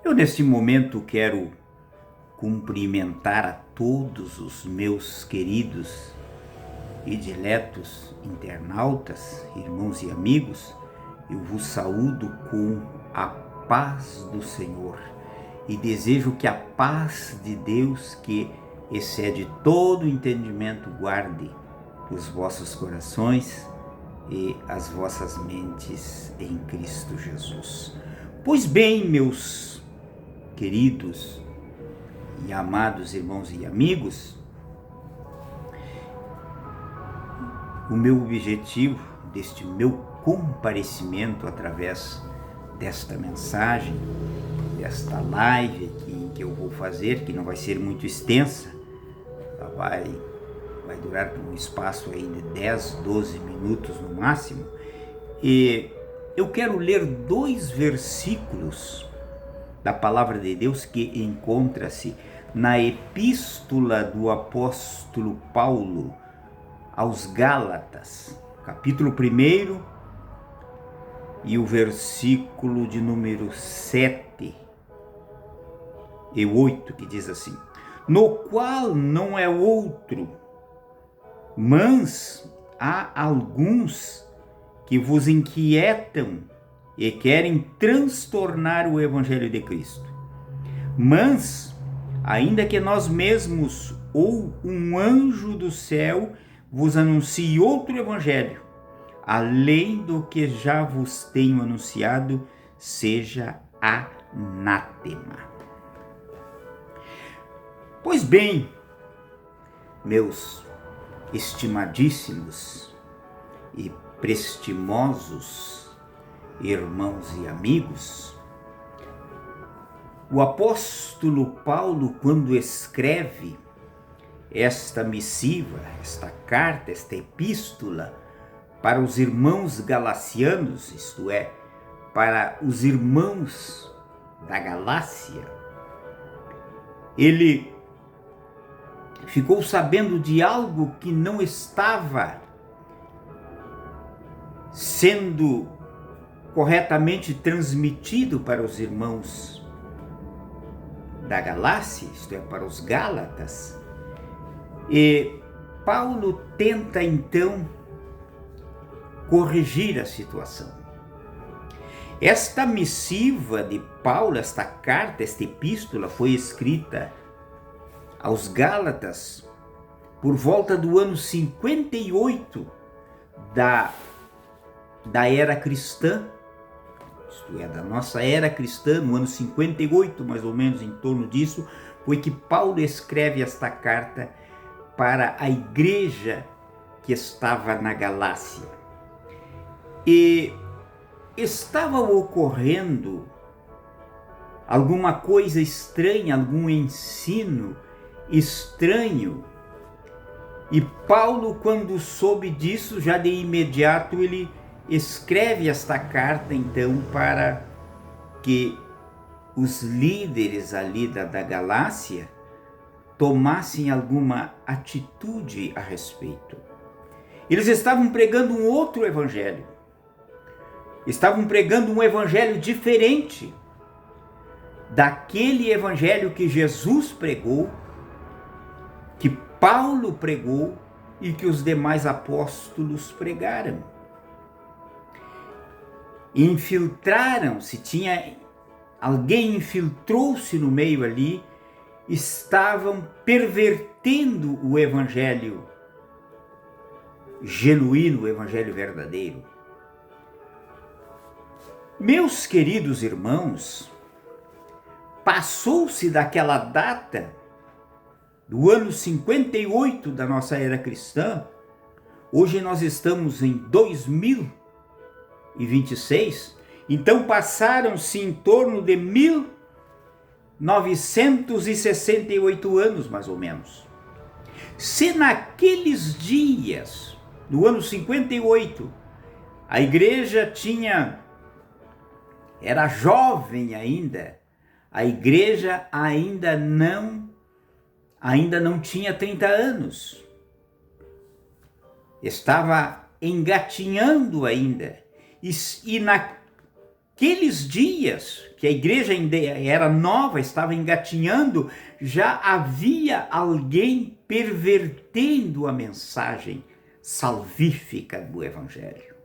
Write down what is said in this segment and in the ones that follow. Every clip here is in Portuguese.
Eu, neste momento, quero cumprimentar a todos os meus queridos e diletos internautas, irmãos e amigos. Eu vos saúdo com a paz do Senhor e desejo que a paz de Deus, que excede todo entendimento, guarde os vossos corações e as vossas mentes em Cristo Jesus. Pois bem, meus queridos e amados irmãos e amigos, o meu objetivo deste meu comparecimento através desta mensagem, desta live aqui que eu vou fazer, que não vai ser muito extensa, ela vai durar um espaço aí de 10, 12 minutos no máximo, e eu quero ler 2 versículos da palavra de Deus que encontra-se na epístola do apóstolo Paulo aos Gálatas, capítulo 1 e o versículo de número 7 e 8, que diz assim: no qual não é outro, mas há alguns que vos inquietam e querem transtornar o evangelho de Cristo. Mas, ainda que nós mesmos ou um anjo do céu vos anuncie outro evangelho, além do que já vos tenho anunciado, seja anátema. Pois bem, meus estimadíssimos e prestimosos irmãos e amigos, o apóstolo Paulo, quando escreve esta missiva, esta carta, esta epístola para os irmãos galacianos, isto é, para os irmãos da Galácia, ele ficou sabendo de algo que não estava sendo corretamente transmitido para os irmãos da Galácia, isto é, para os Gálatas. E Paulo tenta então corrigir a situação. Esta missiva de Paulo, esta carta, esta epístola foi escrita aos Gálatas por volta do ano 58 da era cristã, isto é, da nossa era cristã, no ano 58, mais ou menos, em torno disso, foi que Paulo escreve esta carta para a igreja que estava na Galácia. E estava ocorrendo alguma coisa estranha, algum ensino estranho. E Paulo, quando soube disso, já de imediato ele escreve esta carta então para que os líderes ali da Galácia tomassem alguma atitude a respeito. Eles estavam pregando um outro evangelho. Estavam pregando um evangelho diferente daquele evangelho que Jesus pregou, que Paulo pregou e que os demais apóstolos pregaram. Infiltraram-se, alguém infiltrou-se no meio ali, estavam pervertendo o evangelho genuíno, o evangelho verdadeiro. Meus queridos irmãos, passou-se daquela data do ano 58 da nossa era cristã, hoje nós estamos em 2026, então passaram-se em torno de 1968 anos, mais ou menos. Se naqueles dias, no ano 58, a igreja era jovem ainda, a igreja ainda não tinha 30 anos, estava engatinhando ainda, e naqueles dias, que a igreja ainda era nova, estava engatinhando, já havia alguém pervertendo a mensagem salvífica do Evangelho.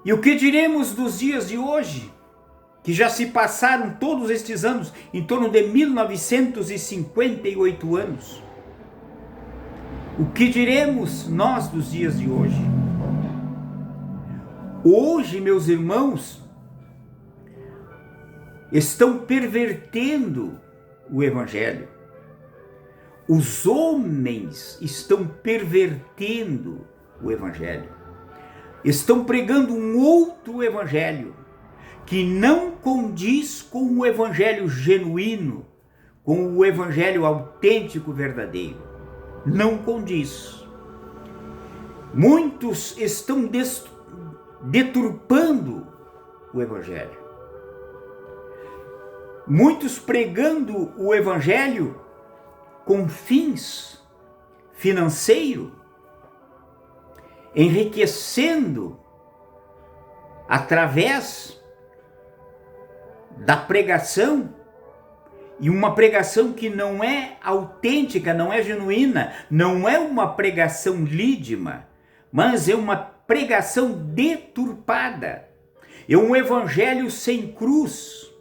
E o que diremos dos dias de hoje, que já se passaram todos estes anos, em torno de 1958 anos? O que diremos nós dos dias de hoje? Hoje, meus irmãos, estão pervertendo o Evangelho. Os homens estão pervertendo o Evangelho. Estão pregando um outro Evangelho que não condiz com o Evangelho genuíno, com o Evangelho autêntico, verdadeiro. Não condiz. Muitos estão deturpando o Evangelho. Muitos pregando o Evangelho com fins financeiros, enriquecendo através da pregação, e uma pregação que não é autêntica, não é genuína, não é uma pregação lídima, mas é uma pregação deturpada. É um evangelho sem cruz.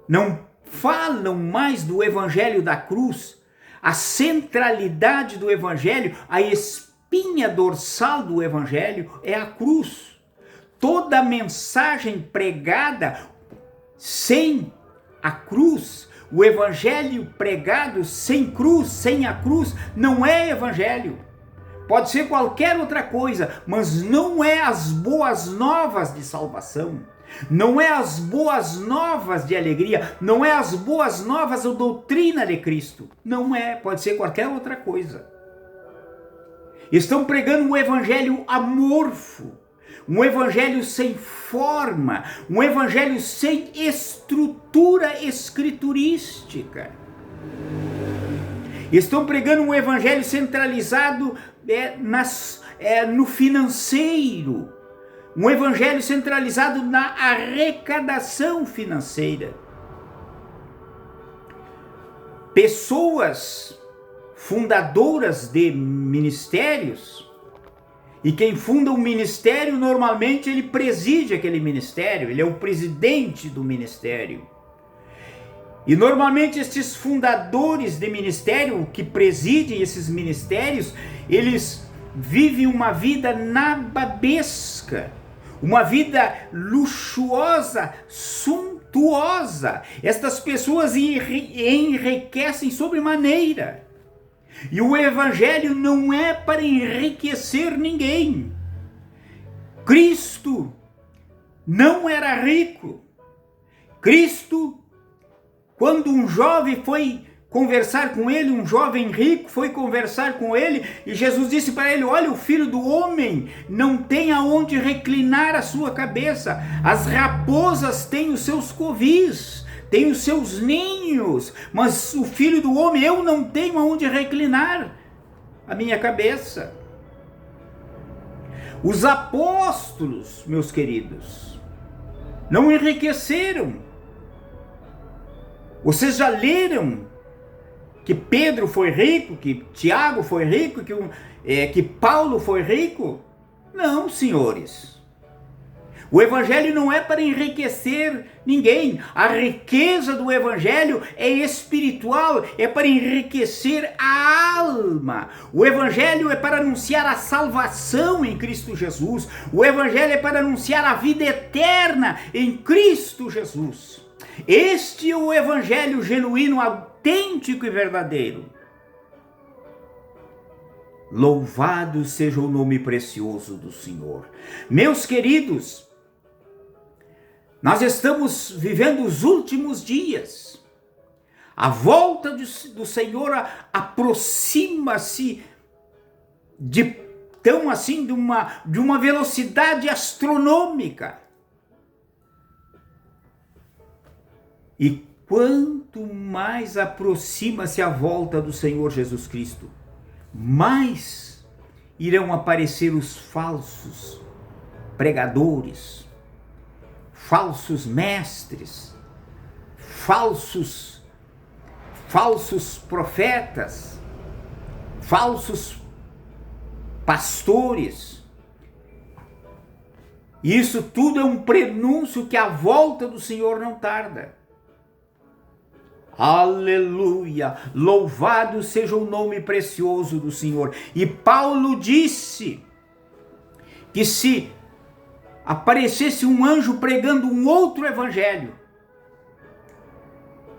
Não falam mais do evangelho da cruz. A centralidade do evangelho, a espinha dorsal do evangelho é a cruz. Toda a mensagem pregada sem a cruz, o evangelho pregado sem cruz, sem a cruz, não é evangelho. Pode ser qualquer outra coisa, mas não é as boas novas de salvação. Não é as boas novas de alegria, não é as boas novas da doutrina de Cristo. Não é, pode ser qualquer outra coisa. Estão pregando um evangelho amorfo, um evangelho sem forma, um evangelho sem estrutura escriturística. Estão pregando um evangelho centralizado no financeiro, um evangelho centralizado na arrecadação financeira. Pessoas fundadoras de ministérios, e quem funda um ministério, normalmente ele preside aquele ministério, ele é o presidente do ministério. E normalmente estes fundadores de ministério, que presidem esses ministérios, eles vivem uma vida nababesca, uma vida luxuosa, suntuosa. Estas pessoas enriquecem sobremaneira. E o evangelho não é para enriquecer ninguém. Cristo não era rico. Cristo, quando um jovem foi conversar com ele, um jovem rico foi conversar com ele, e Jesus disse para ele: olha, o filho do homem não tem aonde reclinar a sua cabeça. As raposas têm os seus covis, tem os seus ninhos, mas o filho do homem, eu não tenho aonde reclinar a minha cabeça. Os apóstolos, meus queridos, não enriqueceram. Vocês já leram que Pedro foi rico, que Tiago foi rico, que Paulo foi rico? Não, senhores. O evangelho não é para enriquecer ninguém. A riqueza do evangelho é espiritual, é para enriquecer a alma. O evangelho é para anunciar a salvação em Cristo Jesus. O evangelho é para anunciar a vida eterna em Cristo Jesus. Este é o evangelho genuíno, autêntico e verdadeiro. Louvado seja o nome precioso do Senhor. Meus queridos, nós estamos vivendo os últimos dias. A volta do Senhor aproxima-se de uma velocidade astronômica. E quanto mais aproxima-se a volta do Senhor Jesus Cristo, mais irão aparecer os falsos pregadores, falsos mestres, falsos profetas, falsos pastores. Isso tudo é um prenúncio que a volta do Senhor não tarda. Aleluia! Louvado seja o nome precioso do Senhor. E Paulo disse que se aparecesse um anjo pregando um outro evangelho,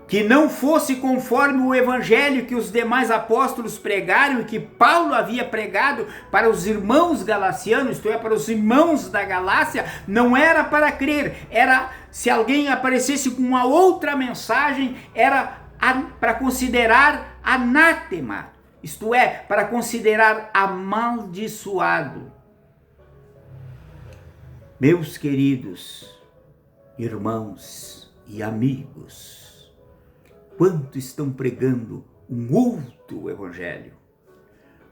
que não fosse conforme o evangelho que os demais apóstolos pregaram e que Paulo havia pregado para os irmãos galacianos, isto é, para os irmãos da Galácia, não era para crer, era, se alguém aparecesse com uma outra mensagem, era para considerar anátema, isto é, para considerar amaldiçoado. Meus queridos irmãos e amigos, quanto estão pregando um outro evangelho?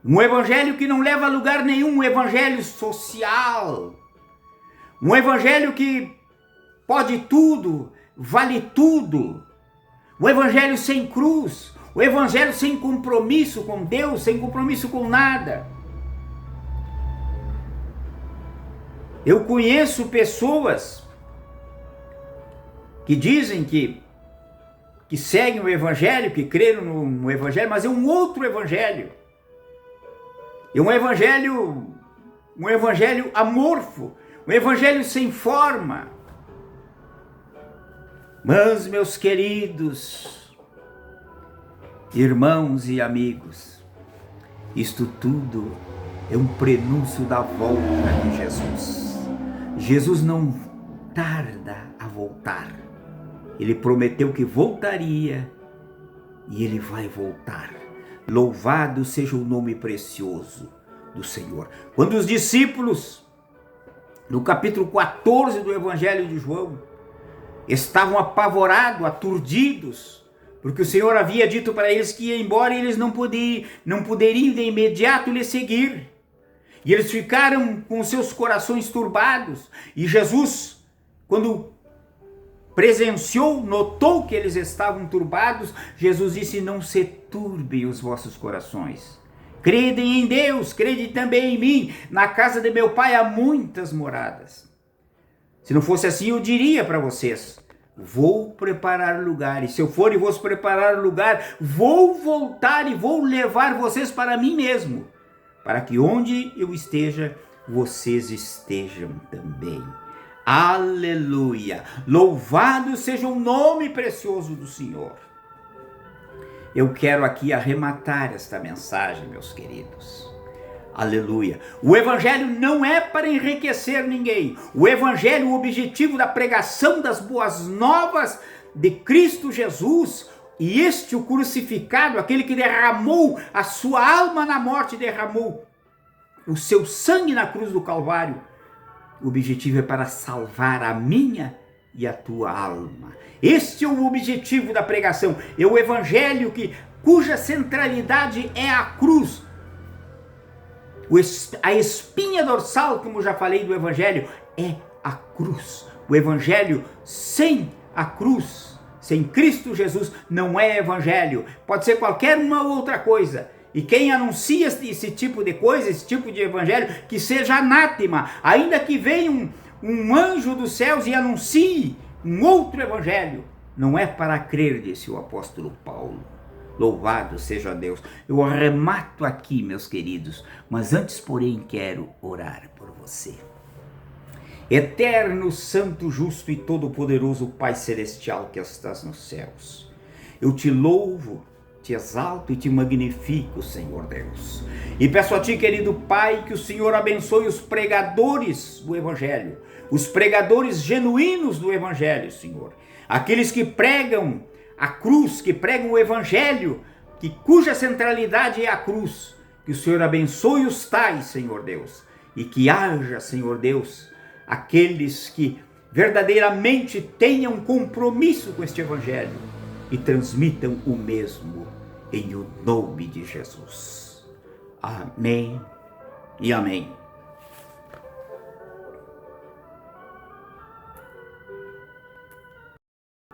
Um evangelho que não leva a lugar nenhum, um evangelho social. Um evangelho que pode tudo, vale tudo. Um evangelho sem cruz, um evangelho sem compromisso com Deus, sem compromisso com nada. Eu conheço pessoas que dizem que seguem o evangelho, que creram no evangelho, mas é um outro evangelho. É um evangelho amorfo, um evangelho sem forma. Mas, meus queridos irmãos e amigos, isto tudo é um prenúncio da volta de Jesus. Jesus não tarda a voltar. Ele prometeu que voltaria e ele vai voltar. Louvado seja o nome precioso do Senhor. Quando os discípulos, no capítulo 14 do Evangelho de João, estavam apavorados, aturdidos, porque o Senhor havia dito para eles que ia embora e eles não poderiam de imediato lhe seguir. E eles ficaram com seus corações turbados. E Jesus, quando presenciou, notou que eles estavam turbados, Jesus disse: não se turbem os vossos corações. Credem em Deus, crede também em mim. Na casa de meu Pai há muitas moradas. Se não fosse assim, eu diria para vocês: vou preparar lugar. E se eu for e vos preparar lugar, vou voltar e vou levar vocês para mim mesmo, para que onde eu esteja, vocês estejam também. Aleluia! Louvado seja o nome precioso do Senhor. Eu quero aqui arrematar esta mensagem, meus queridos. Aleluia! O evangelho não é para enriquecer ninguém. O evangelho, o objetivo da pregação das boas novas de Cristo Jesus, e este o crucificado, aquele que derramou a sua alma na morte, derramou o seu sangue na cruz do Calvário. O objetivo é para salvar a minha e a tua alma. Este é o objetivo da pregação. É o evangelho cuja centralidade é a cruz. A espinha dorsal, como já falei do evangelho, é a cruz. O evangelho sem a cruz, sem Cristo Jesus, não é evangelho. Pode ser qualquer uma outra coisa. E quem anuncia esse tipo de coisa, esse tipo de evangelho, que seja anátema, ainda que venha um anjo dos céus e anuncie um outro evangelho, não é para crer, disse o apóstolo Paulo. Louvado seja Deus. Eu arremato aqui, meus queridos, mas antes, porém, quero orar por você. Eterno, santo, justo e todo-poderoso Pai Celestial que estás nos céus, eu te louvo, te exalto e te magnifico, Senhor Deus. E peço a ti, querido Pai, que o Senhor abençoe os pregadores do Evangelho, os pregadores genuínos do Evangelho, Senhor. Aqueles que pregam a cruz, que pregam o Evangelho, cuja centralidade é a cruz. Que o Senhor abençoe os tais, Senhor Deus. E que haja, Senhor Deus, aqueles que verdadeiramente tenham compromisso com este Evangelho e transmitam o mesmo em o nome de Jesus. Amém e amém.